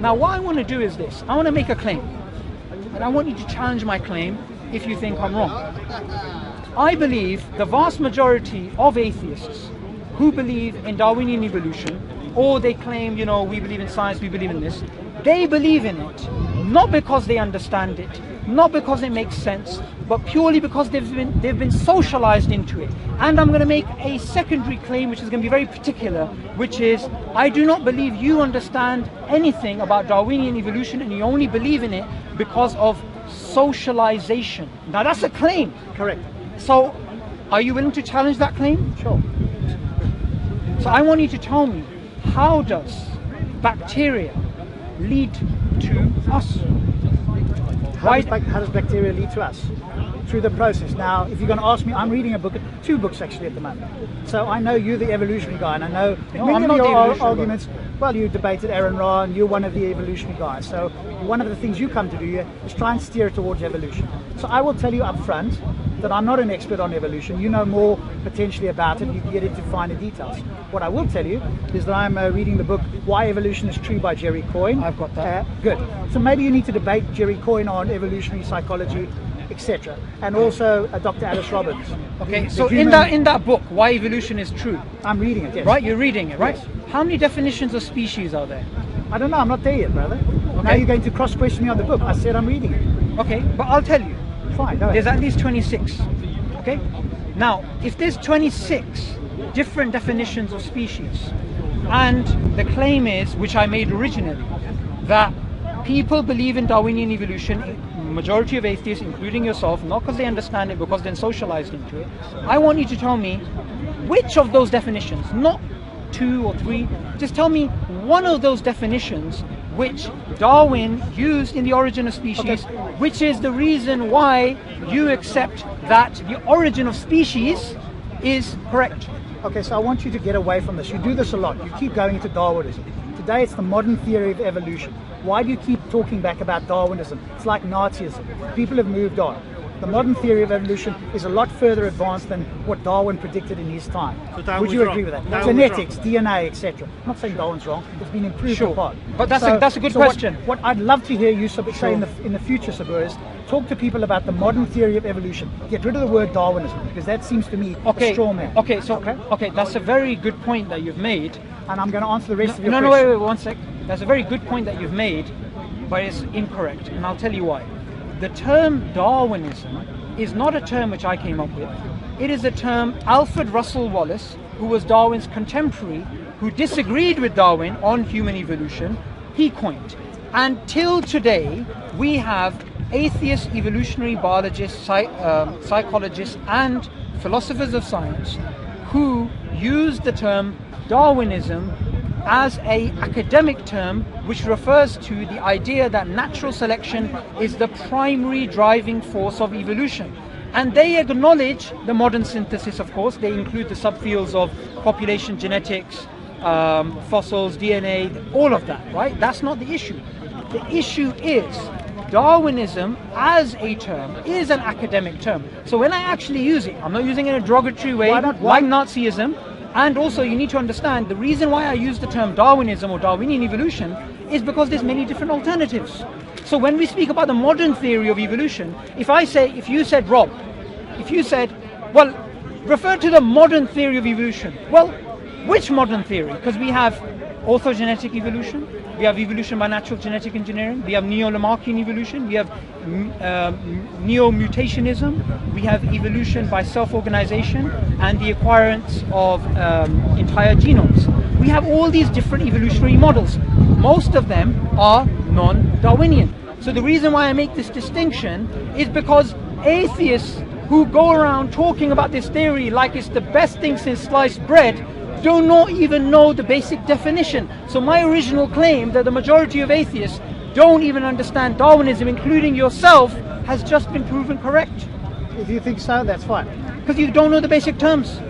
Now what I want to do is this. I want to make a claim. And I want you to challenge my claim if you think I'm wrong. I believe the vast majority of atheists who believe in Darwinian evolution, or they claim, you know, we believe in science, we believe in this, they believe in it not because they understand it, not because it makes sense, but purely because they've been socialized into it. And I'm going to make a secondary claim which is going to be very particular, which is I do not believe you understand anything about Darwinian evolution and you only believe in it because of socialization. Now that's a claim. Correct. So are you willing to challenge that claim? Sure. So I want you to tell me, how does bacteria lead to us? How does bacteria lead to us? Through the process. Now, if you're going to ask me, I'm reading a book, 2 books actually at the moment. So I know you're the evolutionary guy, and I know many of your arguments. Well, you debated Aaron Ra, and you're one of the evolutionary guys. So one of the things you come to do here is try and steer towards evolution. So I will tell you up front that I'm not an expert on evolution. You know more potentially about it. You can get into finer details. What I will tell you is that I'm reading the book Why Evolution is True by Jerry Coyne. I've got that. Good. So maybe you need to debate Jerry Coyne on evolutionary psychology, etc. And also Dr. Alice Robbins. Okay, so in that book, Why Evolution is True. I'm reading it, yes. Right, you're reading it, right? Yes. How many definitions of species are there? I don't know, I'm not there yet, brother. Okay. Now you're going to cross-question me on the book. I said I'm reading it. Okay, but I'll tell you. Fine, go ahead. There's at least 26. Okay? Now, if there's 26 different definitions of species, and the claim is, which I made originally, that people believe in Darwinian evolution, majority of atheists, including yourself, not because they understand it, because they're socialized into it, I want you to tell me which of those definitions, not 2 or 3, just tell me one of those definitions which Darwin used in The Origin of Species, which is the reason why you accept that the origin of species is correct. Okay, so I want you to get away from this. You do this a lot. You keep going into Darwinism. Today it's the modern theory of evolution. Why do you keep talking back about Darwinism? It's like Nazism. People have moved on. The modern theory of evolution is a lot further advanced than what Darwin predicted in his time. So would you agree with that? Genetics, DNA, etc. I'm not saying Darwin's wrong. It's been improved upon. But that's a good question. What I'd love to hear you say in the future, Sabur, is talk to people about the modern theory of evolution. Get rid of the word Darwinism, because that seems to me a straw man. Okay, that's a very good point that you've made. And I'm going to answer the rest of your question. question. Wait, 1 sec. That's a very good point that you've made, but it's incorrect, and I'll tell you why. The term Darwinism is not a term which I came up with. It is a term Alfred Russel Wallace, who was Darwin's contemporary, who disagreed with Darwin on human evolution, he coined. And till today, we have atheist evolutionary biologists, psychologists, and philosophers of science who use the term Darwinism as an academic term which refers to the idea that natural selection is the primary driving force of evolution. And they acknowledge the modern synthesis, of course. They include the subfields of population genetics, fossils, DNA, all of that, right? That's not the issue. The issue is Darwinism as a term is an academic term. So when I actually use it, I'm not using it in a derogatory way, like Nazism. And also you need to understand the reason why I use the term Darwinism or Darwinian evolution is because there's many different alternatives. So when we speak about the modern theory of evolution, if you said, Rob, well, refer to the modern theory of evolution. Well, which modern theory? Because we have orthogenetic evolution, we have evolution by natural genetic engineering, we have neo-Lamarckian evolution, we have neo-mutationism, we have evolution by self-organization and the acquirance of entire genomes. We have all these different evolutionary models. Most of them are non-Darwinian. So the reason why I make this distinction is because atheists who go around talking about this theory like it's the best thing since sliced bread do not even know the basic definition. So my original claim that the majority of atheists don't even understand Darwinism, including yourself, has just been proven correct. If you think so, that's fine. Because you don't know the basic terms.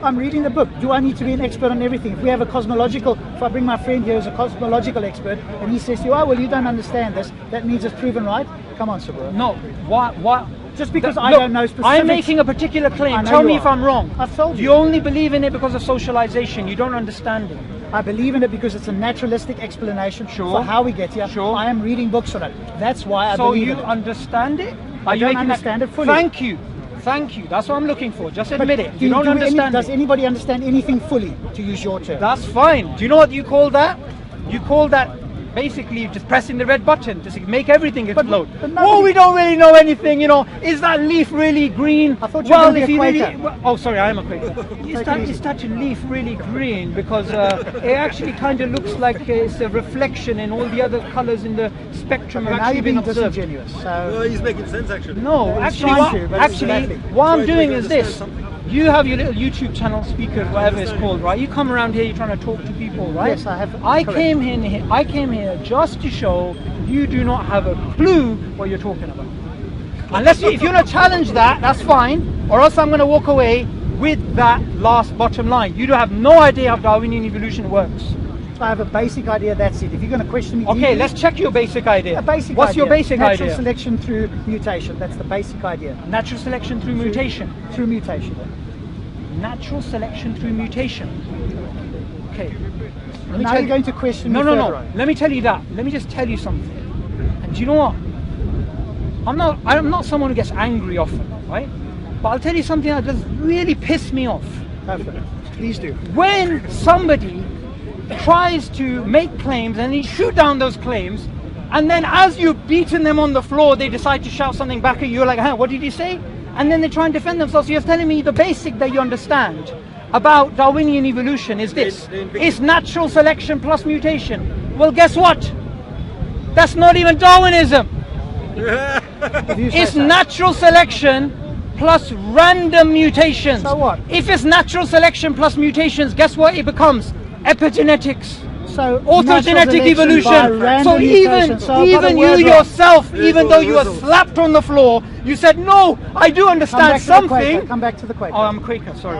I'm reading the book. Do I need to be an expert on everything? If we have if I bring my friend here who's a cosmological expert, and he says to you, oh, well, you don't understand this, that means it's proven right? Come on, Sabur. No, what? Just because I don't know specifics. I'm making a particular claim. Tell me if I'm wrong. I've told you. You only believe in it because of socialization. You don't understand it. I believe in it because it's a naturalistic explanation Sure. for how we get here. Sure. I am reading books on it. That's why I So believe you in it. understand it? I you don't making understand that? it fully. Thank you. Thank you. That's what I'm looking for. Just But admit it. You don't understand does it. anybody understand anything fully, to use your term? That's fine. Do you know what you call that? You call that basically just pressing the red button to make everything explode. but nobody- Oh, we don't really know anything, you know. Is that leaf really green? I thought you were gonna be a you Quaker. oh, sorry, I am a Quaker. Take it easy. Is that leaf really green? Because it actually kind of looks like it's a reflection in all the other colours in the spectrum Okay, have now actually you're been being observed. disingenuous. Well, So he's making sense actually. No, He's actually, trying to, but it's badly. what I'm Trying to doing make is us this. understand something. You have your little YouTube channel, speaker, whatever it's called, right? You come around here, you're trying to talk to people, right? Yes, I have. I Correct. came here just to show you do not have a clue what you're talking about. Unless if you want to challenge that, that's fine. Or else I'm going to walk away with that last bottom line. You don't have no idea how Darwinian evolution works. I have a basic idea, that's it. If you're going to question me Okay, deeply, let's check your basic idea. a basic What's idea. your basic Natural idea? selection through mutation. That's the basic idea. Natural selection through mutation. Through mutation. Natural selection through mutation. Okay. Let me Now tell you're going to question me No. further on. Let me tell you that. Let me just tell you something. And do you know what? I'm not someone who gets angry often, right? But I'll tell you something that does really piss me off. Go for it. Please do. When somebody tries to make claims and you shoot down those claims, and then as you've beaten them on the floor, they decide to shout something back at you. You're like, huh, what did you say? And then they try and defend themselves. So you're telling me the basic that you understand about Darwinian evolution is this. It's natural selection plus mutation. Well, guess what? That's not even Darwinism. If you say It's so. natural selection plus random mutations. So what? If it's natural selection plus mutations, guess what it becomes? Epigenetics. So Autogenetic evolution. So even you yourself, even though you were slapped on the floor, you said, no, I do understand something. Come back to the Quaker. Oh, I'm Quaker, sorry.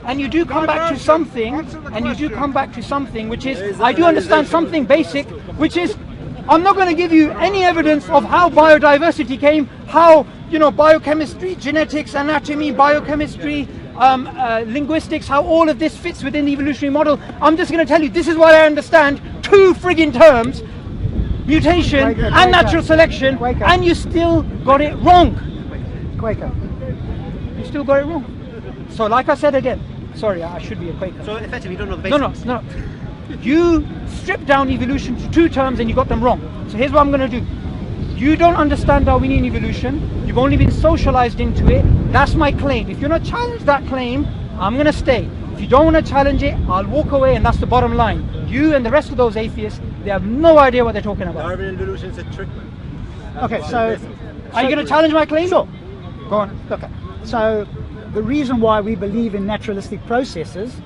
And you do come back to something, which is, I do understand something basic, which is, I'm not going to give you any evidence of how biodiversity came, how, biochemistry, genetics, anatomy, biochemistry, linguistics, how all of this fits within the evolutionary model. I'm just going to tell you, this is what I understand, two friggin' terms, mutation Quaker. and natural selection, Quaker. and you still got it wrong. Quaker. You still got it wrong. So like I said again, sorry, I should be a Quaker. So effectively, you don't know the No, basics. no. You stripped down evolution to two terms and you got them wrong. So here's what I'm going to do. You don't understand Darwinian evolution. You've only been socialized into it. That's my claim. If you're not challenge that claim, I'm going to stay. If you don't want to challenge it, I'll walk away, and that's the bottom line. You and the rest of those atheists, they have no idea what they're talking about. Darwinian evolution is a trick. Okay, so Are you going to challenge my claim? Sure. Go on. Okay. So the reason why we believe in naturalistic processes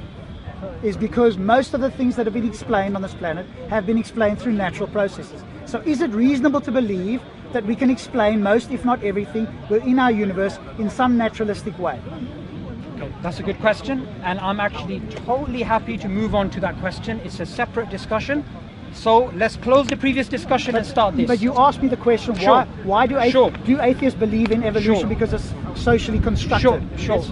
is because most of the things that have been explained on this planet have been explained through natural processes. So is it reasonable to believe that we can explain most, if not everything, within our universe in some naturalistic way? Okay, that's a good question, and I'm actually totally happy to move on to that question. It's a separate discussion. So let's close the previous discussion and start this. But you asked me the question, Sure. why do atheists believe in evolution? Sure. Because it's socially constructed. Sure.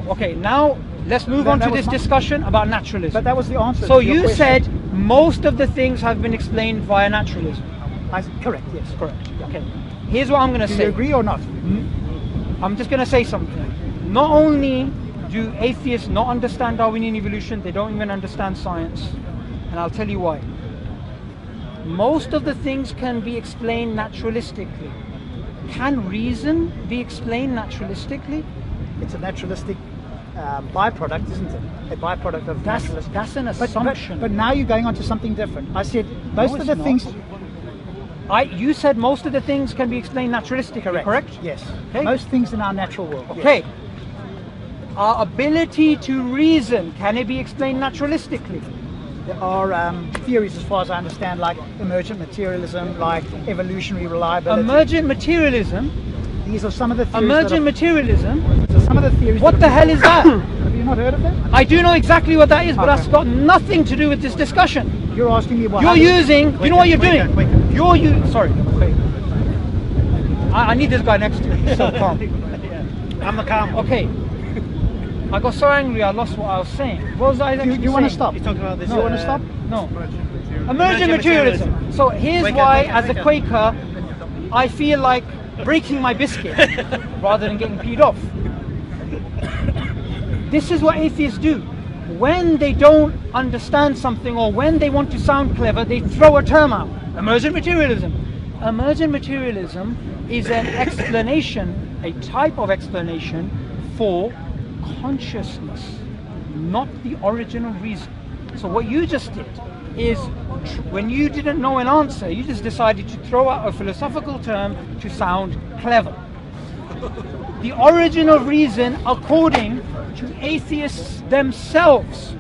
Okay, now let's move on to that was this my- discussion about naturalism. But that was the answer. So to your you question. said most of the things have been explained via naturalism. Correct, yes. Correct. Okay. Here's what I'm going to Do say. you agree or not? I'm just going to say something. Not only do atheists not understand Darwinian evolution, they don't even understand science. And I'll tell you why. Most of the things can be explained naturalistically. Can reason be explained naturalistically? It's a naturalistic byproduct, isn't it? A byproduct of naturalism. That's an But assumption. now you're going on to something different. I said most of it's the not. things. You said most of the things can be explained naturalistically, correct? Yes. Okay. Most things in our natural world. yes. Okay. Our ability to reason, can it be explained naturalistically? There are theories, as far as I understand, like emergent materialism, like evolutionary reliability. Emergent materialism. These are some of the theories. Emergent materialism. some of the theories. What the hell is that? Have you not heard of them? I do know exactly what that is, but Okay. that's got nothing to do with this discussion. You're asking me what. You're using. You know what you're Wait, doing? wait. You're sorry. Wait. I need this guy next to me. He's so calm. I'm the calm. Okay. I got so angry I lost what I was saying. What was I actually saying? You want to stop? You're talking about this. Do you want to stop? No. Emergent materialism. So here's Quaker, why, Quaker, as a Quaker, I feel like breaking my biscuit rather than getting peed off. This is what atheists do. When they don't understand something or when they want to sound clever, they throw a term out. Emergent materialism. Emergent materialism is an explanation, a type of explanation for consciousness, not the original reason. So what you just did is, when you didn't know an answer, you just decided to throw out a philosophical term to sound clever. The original reason, according to atheists themselves,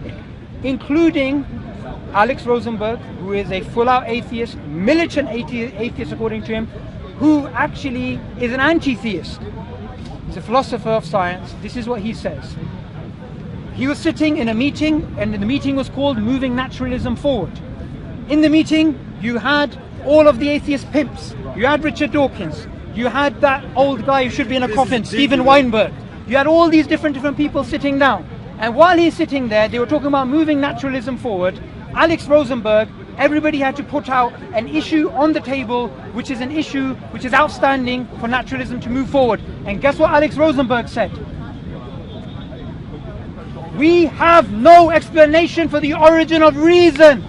including Alex Rosenberg, who is a full-out atheist, militant atheist according to him, who actually is an anti-theist. He's a philosopher of science. This is what he says. He was sitting in a meeting, and the meeting was called Moving Naturalism Forward. In the meeting, you had all of the atheist pimps. You had Richard Dawkins. You had that old guy who should be in a coffin, Steven Weinberg. You had all these different people sitting down. And while he's sitting there, they were talking about moving naturalism forward. Alex Rosenberg, everybody had to put out an issue on the table, which is an issue which is outstanding for naturalism to move forward. And guess what Alex Rosenberg said? We have no explanation for the origin of reason.